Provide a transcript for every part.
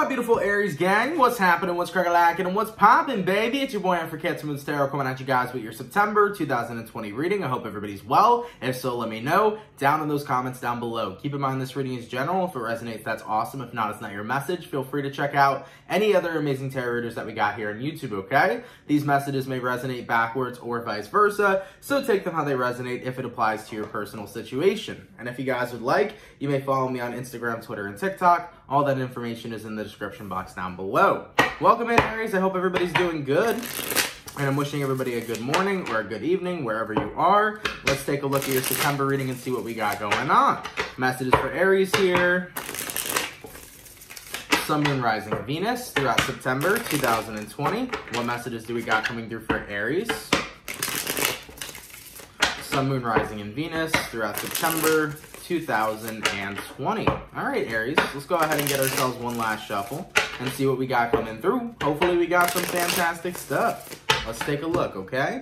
beautiful Aries gang? What's happening? What's crack-a-lackin'? And what's poppin', baby? It's your boy, I'm for CancerMoonsTarot, coming at you guys with your September 2020 reading. I hope everybody's well. If so, let me know down in those comments down below. Keep in mind this reading is general. If it resonates, that's awesome. If not, it's not your message. Feel free to check out any other amazing tarot readers that we got here on YouTube, okay? These messages may resonate backwards or vice versa, so take them how they resonate if it applies to your personal situation. And if you guys would like, you may follow me on Instagram, Twitter, and TikTok. All that information is in the description box down below. Welcome in, Aries. I hope everybody's doing good. And I'm wishing everybody a good morning or a good evening, wherever you are. Let's take a look at your September reading and see what we got going on. Messages for Aries here. Sun, Moon, Rising, Venus throughout September 2020. What messages do we got coming through for Aries? Sun, Moon, Rising, and Venus throughout September 2020. All right, Aries, let's go ahead and get ourselves one last shuffle and see what we got coming through. Hopefully we got some fantastic stuff. Let's take a look, okay?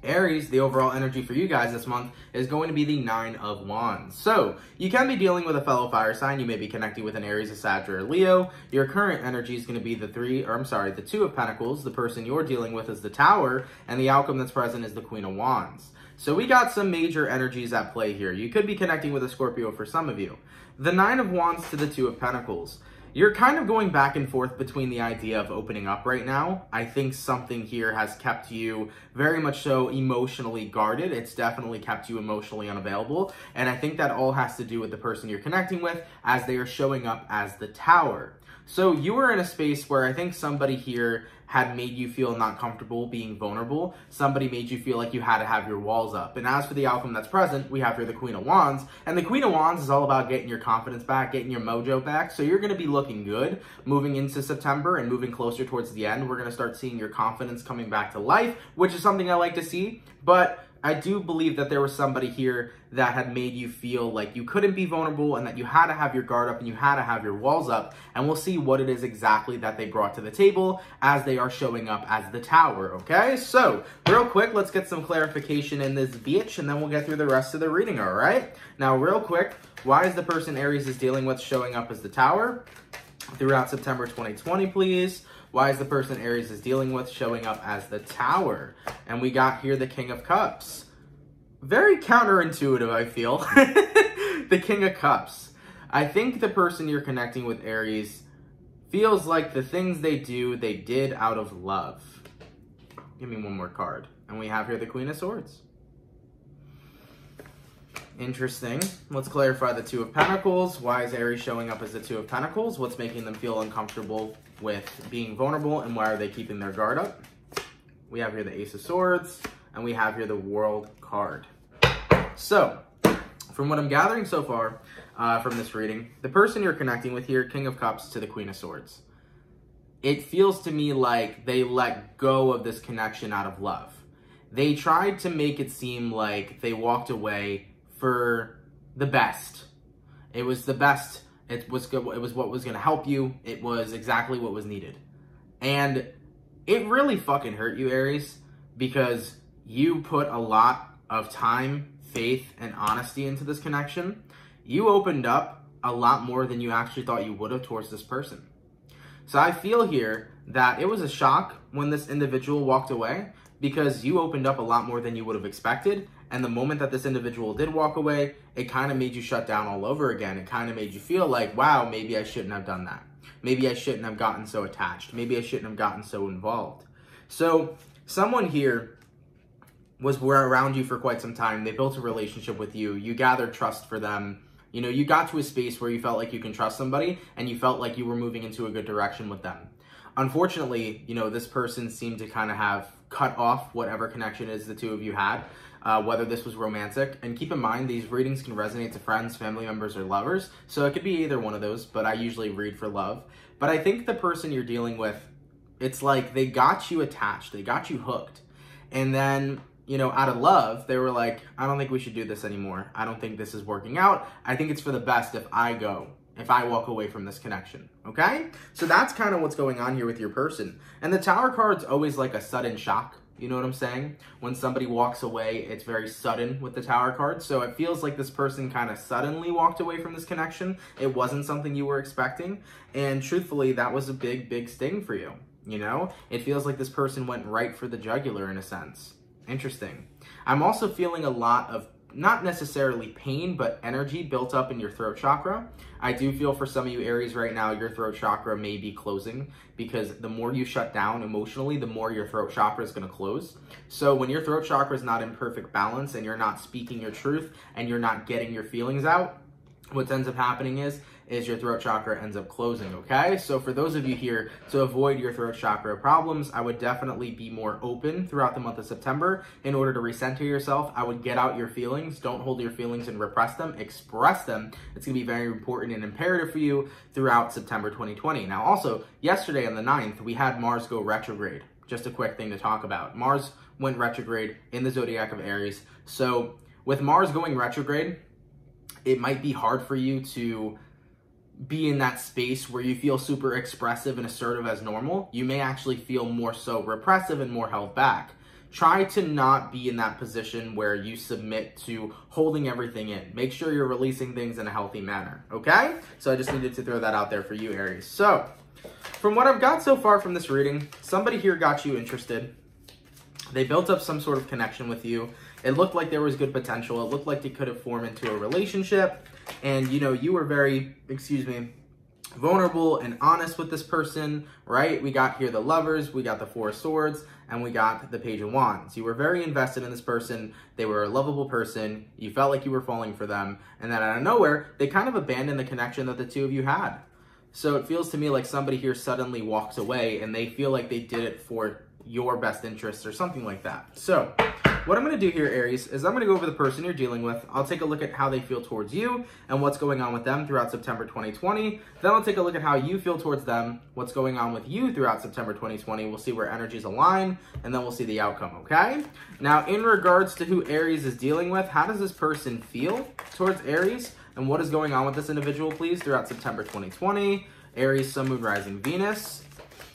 Aries, the overall energy for you guys this month is going to be the Nine of Wands. So, you can be dealing with a fellow fire sign. You may be connecting with an Aries, a Sag, or a Leo. Your current energy is going to be the Two of Pentacles. The person you're dealing with is the Tower, and the outcome that's present is the Queen of Wands. So we got some major energies at play here. You could be connecting with a Scorpio for some of you. The Nine of Wands to the Two of Pentacles. You're kind of going back and forth between the idea of opening up right now. I think something here has kept you very much so emotionally guarded. It's definitely kept you emotionally unavailable. And I think that all has to do with the person you're connecting with as they are showing up as the Tower. So you were in a space where I think somebody here had made you feel not comfortable being vulnerable. Somebody made you feel like you had to have your walls up. And as for the outcome that's present, we have here the Queen of Wands. And the Queen of Wands is all about getting your confidence back, getting your mojo back. So you're going to be looking good moving into September and moving closer towards the end. We're going to start seeing your confidence coming back to life, which is something I like to see. But I do believe that there was somebody here that had made you feel like you couldn't be vulnerable and that you had to have your guard up and you had to have your walls up. And we'll see what it is exactly that they brought to the table as they are showing up as the Tower, okay? So, real quick, let's get some clarification in this bitch and then we'll get through the rest of the reading, all right? Now, real quick, why is the person Aries is dealing with showing up as the Tower throughout September 2020, please? Why is the person Aries is dealing with showing up as the Tower? And we got here the King of Cups. Very counterintuitive, I feel. The King of Cups. I think the person you're connecting with, Aries, feels like the things they do, they did out of love. Give me one more card. And we have here the Queen of Swords. Interesting. Let's clarify the Two of Pentacles. Why is Aries showing up as the Two of Pentacles? What's making them feel uncomfortable with being vulnerable, and why are they keeping their guard up? We have here the Ace of Swords, and we have here the World card. So, from what I'm gathering so far from this reading, the person you're connecting with here, King of Cups to the Queen of Swords, it feels to me like they let go of this connection out of love. They tried to make it seem like they walked away for the best. It was the best. It was good. It was what was going to help you. It was exactly what was needed. And it really fucking hurt you, Aries, because you put a lot of time, faith, and honesty into this connection. You opened up a lot more than you actually thought you would have towards this person. So I feel here that it was a shock when this individual walked away because you opened up a lot more than you would have expected. And the moment that this individual did walk away, it kind of made you shut down all over again. It kind of made you feel like, wow, maybe I shouldn't have done that. Maybe I shouldn't have gotten so attached. Maybe I shouldn't have gotten so involved. So someone here was around you for quite some time. They built a relationship with you. You gathered trust for them. You know, you got to a space where you felt like you can trust somebody and you felt like you were moving into a good direction with them. Unfortunately, you know, this person seemed to kind of have cut off whatever connection is the two of you had, whether this was romantic. And keep in mind, these readings can resonate to friends, family members, or lovers. So it could be either one of those, but I usually read for love. But I think the person you're dealing with, it's like they got you attached. They got you hooked. And then, you know, out of love, they were like, I don't think we should do this anymore. I don't think this is working out. I think it's for the best if I go. If I walk away from this connection, okay? So that's kind of what's going on here with your person. And the Tower card's always like a sudden shock. You know what I'm saying? When somebody walks away, it's very sudden with the Tower card. So it feels like this person kind of suddenly walked away from this connection. It wasn't something you were expecting. And truthfully, that was a big, big sting for you. You know, it feels like this person went right for the jugular in a sense. Interesting. I'm also feeling a lot of not necessarily pain, but energy built up in your throat chakra. I do feel for some of you Aries right now, your throat chakra may be closing, because the more you shut down emotionally, the more your throat chakra is going to close. So when your throat chakra is not in perfect balance and you're not speaking your truth and you're not getting your feelings out, what ends up happening is your throat chakra ends up closing, okay? So for those of you here, to avoid your throat chakra problems, I would definitely be more open throughout the month of September in order to recenter yourself. I would get out your feelings. Don't hold your feelings and repress them. Express them. It's going to be very important and imperative for you throughout September 2020. Now also, yesterday on the 9th, we had Mars go retrograde. Just a quick thing to talk about. Mars went retrograde in the zodiac of Aries. So with Mars going retrograde, it might be hard for you to be in that space where you feel super expressive and assertive as normal. You may actually feel more so repressive and more held back. Try to not be in that position where you submit to holding everything in. Make sure you're releasing things in a healthy manner, okay? So I just needed to throw that out there for you, Aries. So, from what I've got so far from this reading, somebody here got you interested. They built up some sort of connection with you. It looked like there was good potential. It looked like they could have formed into a relationship. And, you know, you were very, vulnerable and honest with this person, right? We got here the Lovers, we got the Four of Swords, and we got the Page of Wands. You were very invested in this person. They were a lovable person. You felt like you were falling for them. And then out of nowhere, they kind of abandoned the connection that the two of you had. So it feels to me like somebody here suddenly walks away and they feel like they did it for your best interests or something like that. So what I'm going to do here, Aries, is I'm going to go over the person you're dealing with. I'll take a look at how they feel towards you and what's going on with them throughout September 2020. Then I'll take a look at how you feel towards them, what's going on with you throughout September 2020. We'll see where energies align, and then we'll see the outcome, okay? Now, in regards to who Aries is dealing with, how does this person feel towards Aries? And what is going on with this individual, please, throughout September 2020? Aries, Sun, Moon, Rising, Venus.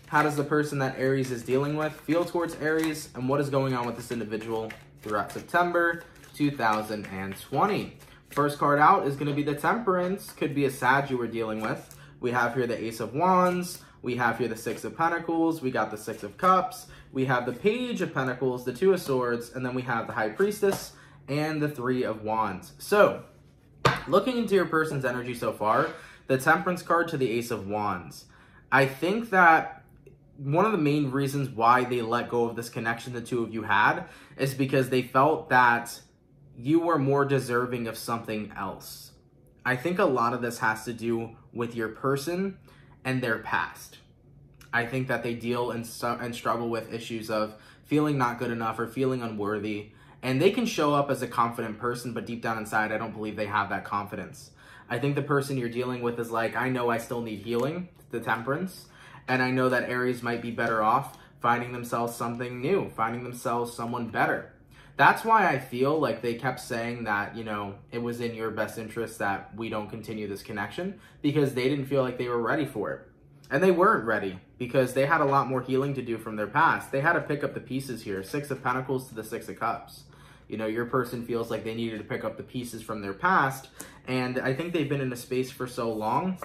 How does the person that Aries is dealing with feel towards Aries? And what is going on with this individual throughout September 2020? First card out is going to be the Temperance. Could be a Sag you were dealing with. We have here the Ace of Wands. We have here the Six of Pentacles. We got the Six of Cups. We have the Page of Pentacles, the Two of Swords, and then we have the High Priestess and the Three of Wands. So, looking into your person's energy so far, the Temperance card to the Ace of Wands. I think that one of the main reasons why they let go of this connection the two of you had is because they felt that you were more deserving of something else. I think a lot of this has to do with your person and their past. I think that they deal and struggle with issues of feeling not good enough or feeling unworthy. And they can show up as a confident person, but deep down inside, I don't believe they have that confidence. I think the person you're dealing with is like, I know I still need healing, the Temperance. And I know that Aries might be better off finding themselves something new, finding themselves someone better. That's why I feel like they kept saying that, you know, it was in your best interest that we don't continue this connection, because they didn't feel like they were ready for it. And they weren't ready because they had a lot more healing to do from their past. They had to pick up the pieces here. Six of Pentacles to the Six of Cups. You know, your person feels like they needed to pick up the pieces from their past. And I think they've been in a space for so long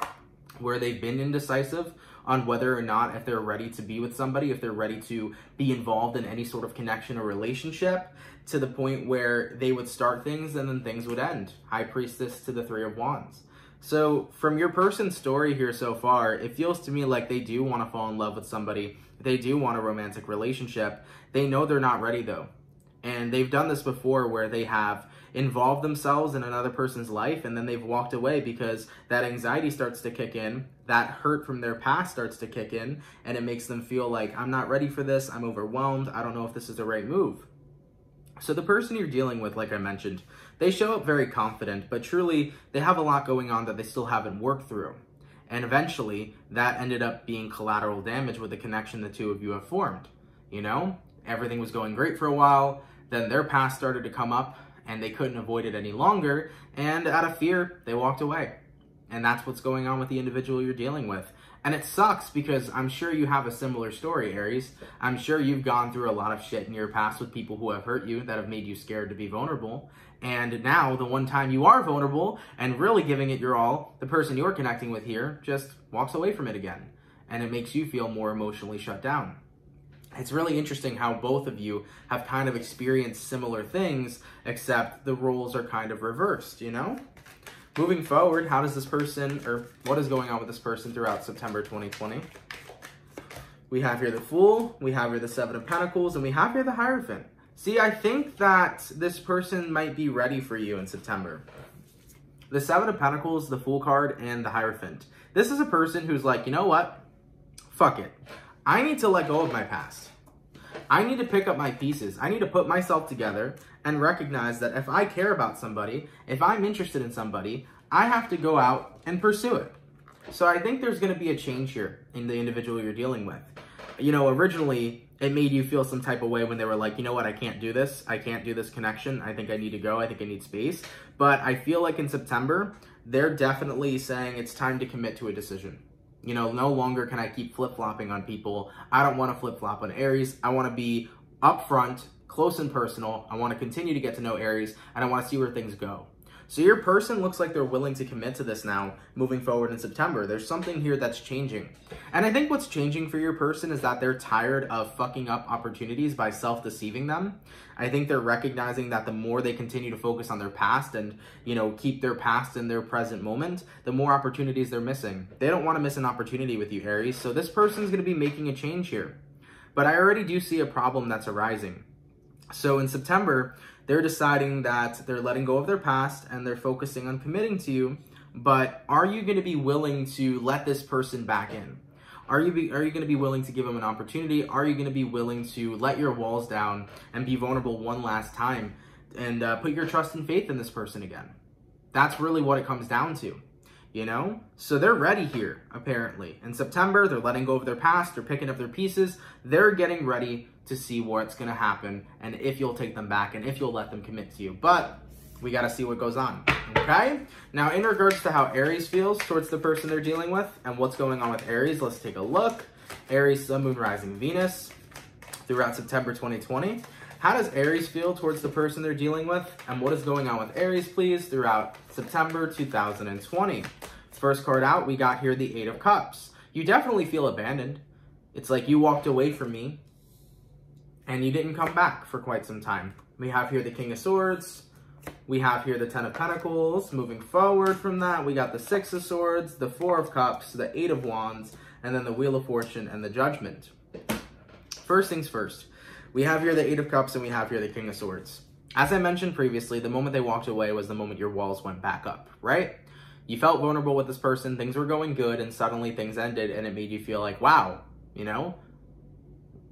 where they've been indecisive on whether or not, if they're ready to be with somebody, if they're ready to be involved in any sort of connection or relationship, to the point where they would start things and then things would end. High Priestess to the Three of Wands. So from your person's story here so far, it feels to me like they do want to fall in love with somebody. They do want a romantic relationship. They know they're not ready though. And they've done this before where they have involved themselves in another person's life and then they've walked away because that anxiety starts to kick in, that hurt from their past starts to kick in, and it makes them feel like, I'm not ready for this, I'm overwhelmed, I don't know if this is the right move. So the person you're dealing with, like I mentioned, they show up very confident, but truly they have a lot going on that they still haven't worked through. And eventually that ended up being collateral damage with the connection the two of you have formed. You know, everything was going great for a while, then their past started to come up and they couldn't avoid it any longer, and out of fear, they walked away. And that's what's going on with the individual you're dealing with. And it sucks because I'm sure you have a similar story, Aries. I'm sure you've gone through a lot of shit in your past with people who have hurt you, that have made you scared to be vulnerable. And now, the one time you are vulnerable and really giving it your all, the person you're connecting with here just walks away from it again. And it makes you feel more emotionally shut down. It's really interesting how both of you have kind of experienced similar things, except the roles are kind of reversed, you know? Moving forward, how does this person, or what is going on with this person throughout September 2020? We have here the Fool, we have here the Seven of Pentacles, and we have here the Hierophant. See, I think that this person might be ready for you in September. The Seven of Pentacles, the Fool card, and the Hierophant. This is a person who's like, you know what? Fuck it. I need to let go of my past. I need to pick up my pieces. I need to put myself together and recognize that if I care about somebody, if I'm interested in somebody, I have to go out and pursue it. So I think there's going to be a change here in the individual you're dealing with. You know, originally, it made you feel some type of way when they were like, you know what, I can't do this. I can't do this connection. I think I need to go. I think I need space. But I feel like in September, they're definitely saying it's time to commit to a decision. You know, no longer can I keep flip-flopping on people. I don't want to flip-flop on Aries. I want to be upfront, close and personal. I want to continue to get to know Aries, and I want to see where things go. So your person looks like they're willing to commit to this now, moving forward in September. There's something here that's changing. And I think what's changing for your person is that they're tired of fucking up opportunities by self-deceiving them. I think they're recognizing that the more they continue to focus on their past and, you know, keep their past in their present moment, the more opportunities they're missing. They don't want to miss an opportunity with you, Aries. So this person's going to be making a change here. But I already do see a problem that's arising. So in September, they're deciding that they're letting go of their past and they're focusing on committing to you. But are you going to be willing to let this person back in? Are you going to be willing to give them an opportunity? Are you going to be willing to let your walls down and be vulnerable one last time and put your trust and faith in this person again? That's really what it comes down to, you know? So they're ready here, apparently. In September, they're letting go of their past. They're picking up their pieces. They're getting ready to see what's going to happen and if you'll take them back and if you'll let them commit to you. But we got to see what goes on, okay? Now, in regards to how Aries feels towards the person they're dealing with and what's going on with Aries, let's take a look. Aries, Sun, Moon, Rising, Venus throughout September 2020. How does Aries feel towards the person they're dealing with? And what is going on with Aries, please, throughout September 2020? First card out, we got here the Eight of Cups. You definitely feel abandoned. It's like you walked away from me and you didn't come back for quite some time. We have here the King of Swords. We have here the Ten of Pentacles. Moving forward from that, we got the Six of Swords, the Four of Cups, the Eight of Wands, and then the Wheel of Fortune and the Judgment. First things first, we have here the Eight of Cups and we have here the King of Swords. As I mentioned previously, the moment they walked away was the moment your walls went back up, right? You felt vulnerable with this person, things were going good, and suddenly things ended, and it made you feel like, wow, you know,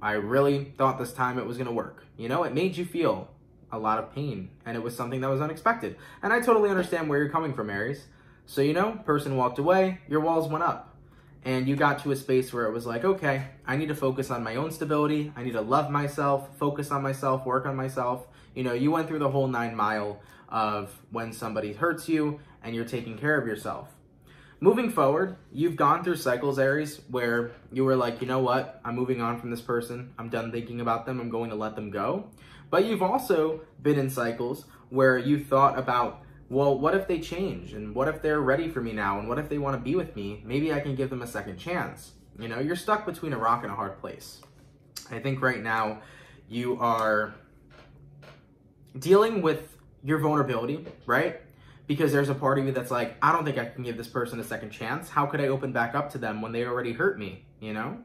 I really thought this time it was going to work. You know, it made you feel a lot of pain, and it was something that was unexpected. And I totally understand where you're coming from, Aries. So, you know, person walked away, your walls went up, and you got to a space where it was like, okay, I need to focus on my own stability. I need to love myself, focus on myself, work on myself. You know, you went through the whole 9 mile of when somebody hurts you and you're taking care of yourself. Moving forward, you've gone through cycles, Aries, where you were like, you know what, I'm moving on from this person. I'm done thinking about them. I'm going to let them go. But you've also been in cycles where you thought about, well, what if they change? And what if they're ready for me now? And what if they want to be with me? Maybe I can give them a second chance. You know, you're stuck between a rock and a hard place. I think right now you are dealing with your vulnerability, right? Because there's a part of you that's like, I don't think I can give this person a second chance. How could I open back up to them when they already hurt me, you know?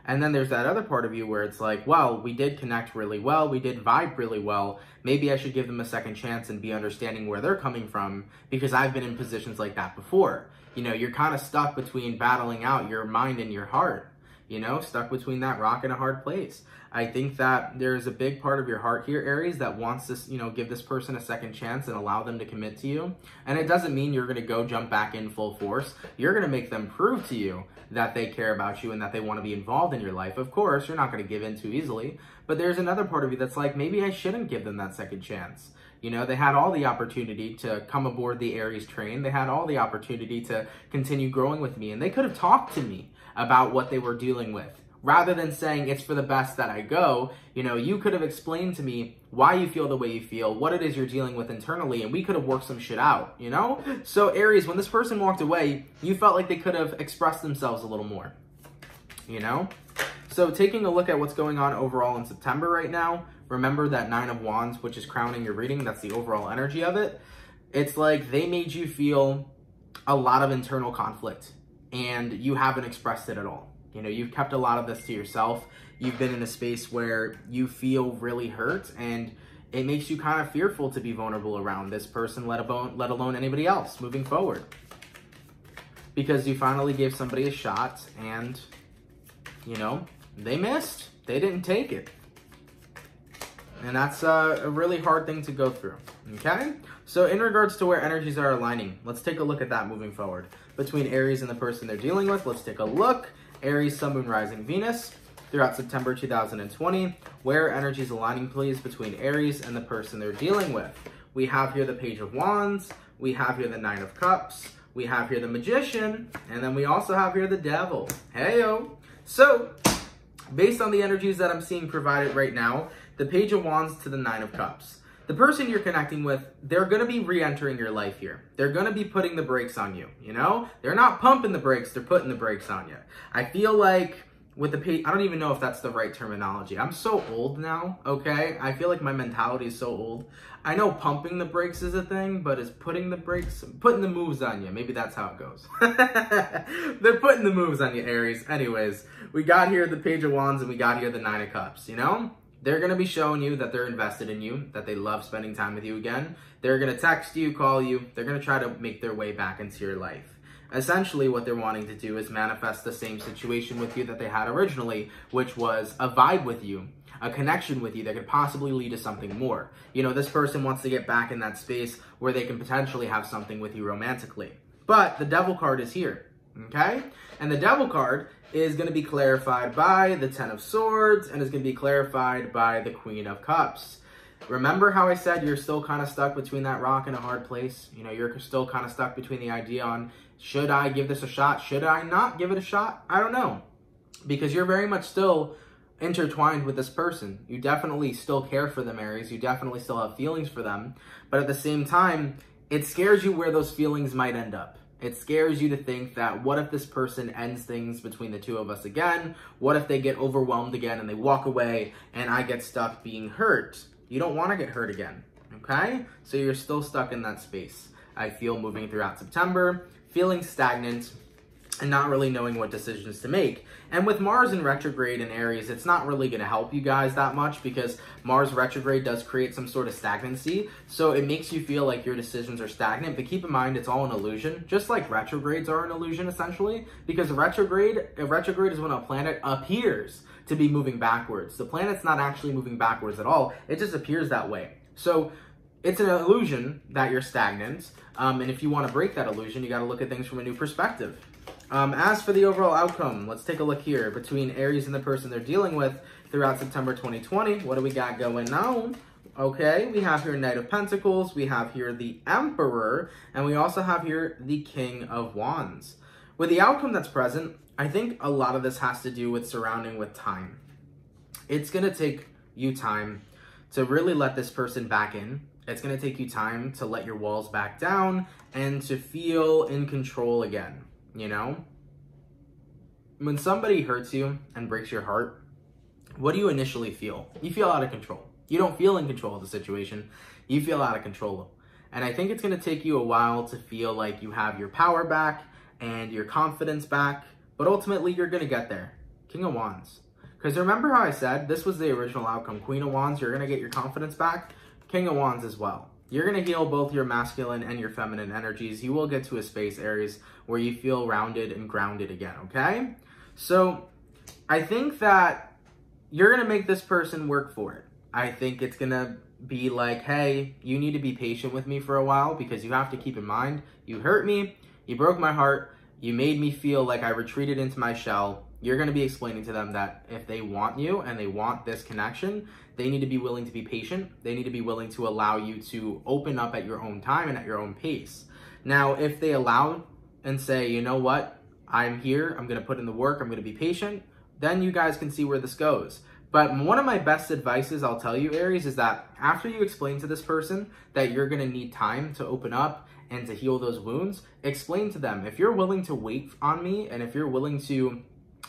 And then there's that other part of you where it's like, well, we did connect really well. We did vibe really well. Maybe I should give them a second chance and be understanding where they're coming from because I've been in positions like that before. You know, you're kind of stuck between battling out your mind and your heart, you know, stuck between that rock and a hard place. I think that there's a big part of your heart here, Aries, that wants this, you know, give this person a second chance and allow them to commit to you. And it doesn't mean you're going to go jump back in full force. You're going to make them prove to you that they care about you and that they want to be involved in your life. Of course, you're not going to give in too easily. But there's another part of you that's like, maybe I shouldn't give them that second chance. You know, they had all the opportunity to come aboard the Aries train. They had all the opportunity to continue growing with me, and they could have talked to me about what they were dealing with. Rather than saying it's for the best that I go, you know, you could have explained to me why you feel the way you feel, what it is you're dealing with internally, and we could have worked some shit out, you know? So Aries, when this person walked away, you felt like they could have expressed themselves a little more, you know? So taking a look at what's going on overall in September right now, remember that 9 of Wands, which is crowning your reading, that's the overall energy of it. It's like they made you feel a lot of internal conflict, and you haven't expressed it at all. You know, you've kept a lot of this to yourself. You've been in a space where you feel really hurt, and it makes you kind of fearful to be vulnerable around this person, let alone anybody else moving forward. Because you finally gave somebody a shot, and, you know, they missed. They didn't take it. And that's a really hard thing to go through, okay? So in regards to where energies are aligning, let's take a look at that moving forward. Between Aries and the person they're dealing with, let's take a look. Aries, Sun, Moon, Rising, Venus, throughout September 2020. Where energies aligning, please, between Aries and the person they're dealing with. We have here the Page of Wands. We have here the 9 of Cups. We have here the Magician. And then we also have here the Devil. Heyo. So, based on the energies that I'm seeing provided right now, the Page of Wands to the 9 of Cups. The person you're connecting with, they're going to be re-entering your life here. They're going to be putting the brakes on you, you know? They're not pumping the brakes, they're putting the brakes on you. I feel like with the page, I don't even know if that's the right terminology. I'm so old now, okay? I feel like my mentality is so old. I know pumping the brakes is a thing, but is putting the brakes, putting the moves on you. Maybe that's how it goes. They're putting the moves on you, Aries. Anyways, we got here the Page of Wands and we got here the 9 of Cups, you know? They're going to be showing you that they're invested in you, that they love spending time with you again. They're going to text you, call you. They're going to try to make their way back into your life. Essentially, what they're wanting to do is manifest the same situation with you that they had originally, which was a vibe with you, a connection with you that could possibly lead to something more. You know, this person wants to get back in that space where they can potentially have something with you romantically. But the Devil card is here, okay? And the Devil card is going to be clarified by the 10 of Swords and is going to be clarified by the Queen of Cups. Remember how I said you're still kind of stuck between that rock and a hard place? You know, you're still kind of stuck between the idea on, should I give this a shot? Should I not give it a shot? I don't know. Because you're very much still intertwined with this person. You definitely still care for them, Aries. You definitely still have feelings for them. But at the same time, it scares you where those feelings might end up. It scares you to think that, what if this person ends things between the two of us again? What if they get overwhelmed again and they walk away and I get stuck being hurt? You don't want to get hurt again, okay? So you're still stuck in that space. I feel moving throughout September, feeling stagnant and not really knowing what decisions to make. And with Mars in retrograde in Aries, it's not really going to help you guys that much because Mars retrograde does create some sort of stagnancy. So it makes you feel like your decisions are stagnant, but keep in mind it's all an illusion, just like retrogrades are an illusion essentially, because a retrograde is when a planet appears to be moving backwards. The planet's not actually moving backwards at all. It just appears that way. So it's an illusion that you're stagnant. And if you want to break that illusion, you got to look at things from a new perspective. As for the overall outcome, let's take a look here between Aries and the person they're dealing with throughout September 2020. What do we got going on? Okay, we have here Knight of Pentacles, we have here the Emperor, and we also have here the King of Wands. With the outcome that's present, I think a lot of this has to do with surrounding with time. It's going to take you time to really let this person back in. It's going to take you time to let your walls back down and to feel in control again. You know, when somebody hurts you and breaks your heart, what do you initially feel? You feel out of control. You don't feel in control of the situation. You feel out of control. And I think it's going to take you a while to feel like you have your power back and your confidence back, but ultimately you're going to get there. King of Wands. Because remember how I said this was the original outcome. Queen of Wands, you're going to get your confidence back. King of Wands as well. You're going to heal both your masculine and your feminine energies. You will get to a space, Aries, where you feel rounded and grounded again, okay? So I think that you're going to make this person work for it. I think it's going to be like, hey, you need to be patient with me for a while because you have to keep in mind, you hurt me, you broke my heart, you made me feel like I retreated into my shell, you're going to be explaining to them that if they want you and they want this connection, they need to be willing to be patient. They need to be willing to allow you to open up at your own time and at your own pace. Now, if they allow and say, you know what, I'm here, I'm going to put in the work, I'm going to be patient, then you guys can see where this goes. But one of my best advices I'll tell you, Aries, is that after you explain to this person that you're going to need time to open up and to heal those wounds, explain to them, if you're willing to wait on me and if you're willing to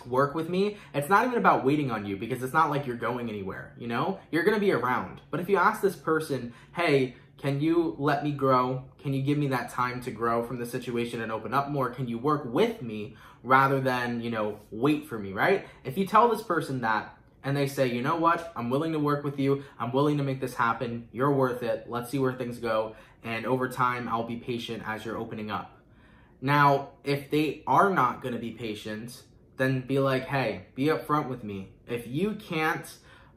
work with me, it's not even about waiting on you, because it's not like you're going anywhere, you know? You're going to be around. But if you ask this person, hey, can you let me grow? Can you give me that time to grow from the situation and open up more? Can you work with me rather than, you know, wait for me, right? If you tell this person that and they say, you know what, I'm willing to work with you, I'm willing to make this happen, you're worth it, let's see where things go, and over time, I'll be patient as you're opening up. Now, if they are not going to be patient, then be like, hey, be upfront with me. If you can't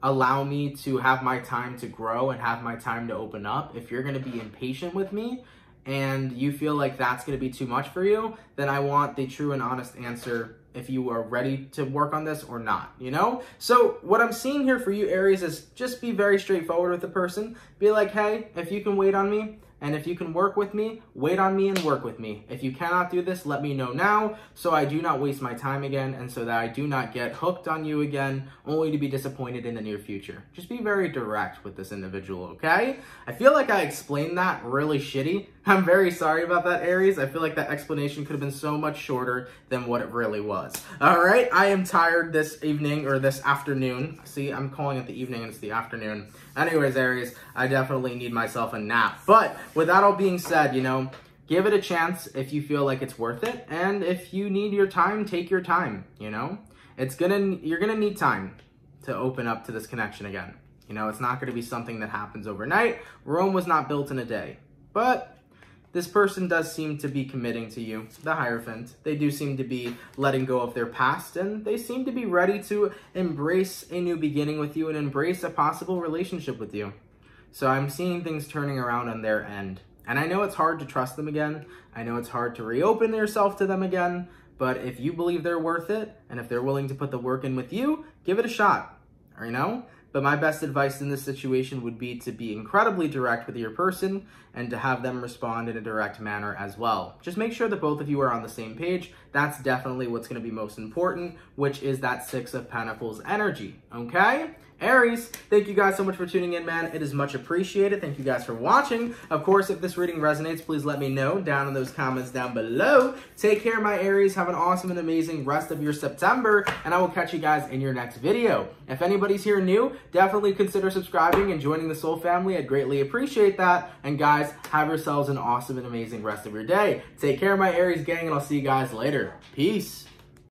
allow me to have my time to grow and have my time to open up, if you're going to be impatient with me and you feel like that's going to be too much for you, then I want the true and honest answer if you are ready to work on this or not, you know? So what I'm seeing here for you, Aries, is just be very straightforward with the person. Be like, hey, if you can wait on me, and if you can work with me, wait on me and work with me. If you cannot do this, let me know now so I do not waste my time again and so that I do not get hooked on you again, only to be disappointed in the near future. Just be very direct with this individual, okay? I feel like I explained that really shitty. I'm very sorry about that, Aries. I feel like that explanation could have been so much shorter than what it really was. All right, I am tired this evening or this afternoon. See, I'm calling it the evening and it's the afternoon. Anyways, Aries, I definitely need myself a nap. But with that all being said, you know, give it a chance if you feel like it's worth it. And if you need your time, take your time, you know? You're gonna need time to open up to this connection again. You know, it's not gonna be something that happens overnight. Rome was not built in a day. But this person does seem to be committing to you, the Hierophant. They do seem to be letting go of their past, and they seem to be ready to embrace a new beginning with you and embrace a possible relationship with you. So I'm seeing things turning around on their end. And I know it's hard to trust them again. I know it's hard to reopen yourself to them again. But if you believe they're worth it, and if they're willing to put the work in with you, give it a shot, you know? But my best advice in this situation would be to be incredibly direct with your person and to have them respond in a direct manner as well. Just make sure that both of you are on the same page. That's definitely what's going to be most important, which is that Six of Pentacles energy, okay? Aries, thank you guys so much for tuning in, man. It is much appreciated. Thank you guys for watching. Of course, if this reading resonates, please let me know down in those comments down below. Take care, my Aries. Have an awesome and amazing rest of your September, and I will catch you guys in your next video. If anybody's here new, definitely consider subscribing and joining the Soul family. I'd greatly appreciate that. And guys, have yourselves an awesome and amazing rest of your day. Take care, my Aries gang, and I'll see you guys later. Peace.